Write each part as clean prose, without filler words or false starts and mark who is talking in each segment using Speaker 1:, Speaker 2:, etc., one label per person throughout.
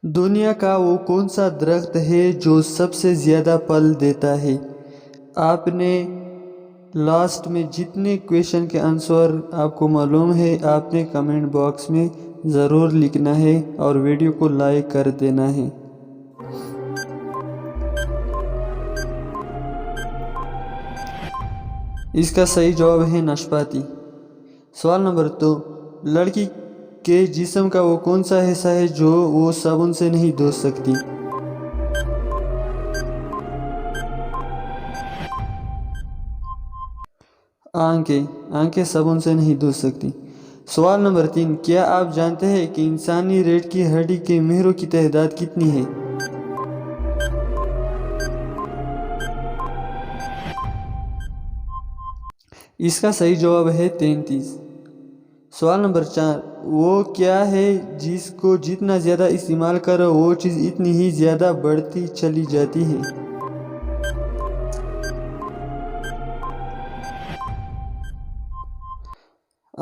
Speaker 1: दुनिया का वो कौन सा दरख्त है जो सबसे ज़्यादा फल देता है? आपने लास्ट में जितने क्वेश्चन के आंसर आपको मालूम है आपने कमेंट बॉक्स में ज़रूर लिखना है और वीडियो को लाइक कर देना है। इसका सही जवाब है नाशपाती। सवाल नंबर 2, लड़की के जिस्म का वो कौन सा हिस्सा है जो वो साबुन से नहीं धो सकती? आंखें साबुन से नहीं धो सकती। सवाल नंबर 3, क्या आप जानते हैं कि इंसानी रीढ़ की हड्डी के मेहरों की तादाद कितनी है? इसका सही जवाब है 33। सवाल नंबर 4, वो क्या है जिसको जितना ज़्यादा इस्तेमाल करो वो चीज़ इतनी ही ज़्यादा बढ़ती चली जाती है?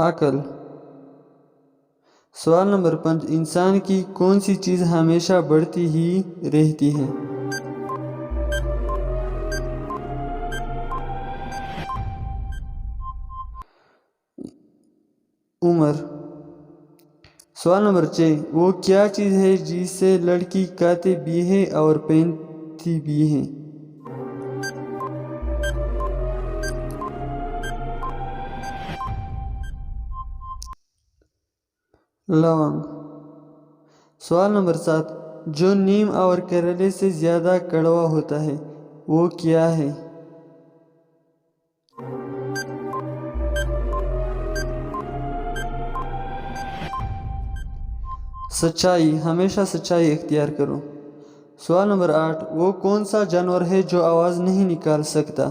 Speaker 1: अकल। सवाल नंबर 5, इंसान की कौन सी चीज़ हमेशा बढ़ती ही रहती है? उम्र। सवाल नंबर 6, वो क्या चीज़ है जिसे लड़की खाते भी है और पहनती भी है? लवंग। सवाल नंबर 7, जो नीम और करेले से ज़्यादा कड़वा होता है वो क्या है? सच्चाई। हमेशा सच्चाई इख्तियार करो। सवाल नंबर 8, वो कौन सा जानवर है जो आवाज़ नहीं निकाल सकता?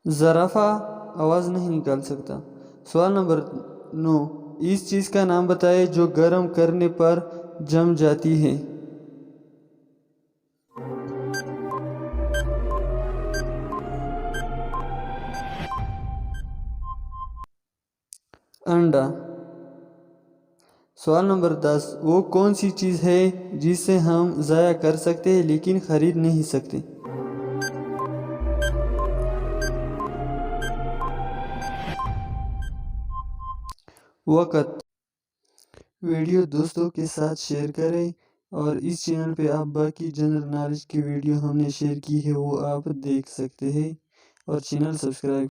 Speaker 1: ज़राफ़ा आवाज़ नहीं निकाल सकता। सवाल नंबर 9, इस चीज़ का नाम बताइए जो गर्म करने पर जम जाती है। अंडा। सवाल नंबर 10, वो कौन सी चीज़ है जिसे हम ज़ाया कर सकते हैं लेकिन ख़रीद नहीं सकते? वक़्त। वीडियो दोस्तों के साथ शेयर करें और इस चैनल पे आप बाकी जनरल नॉलेज की वीडियो हमने शेयर की है वो आप देख सकते हैं और चैनल सब्सक्राइब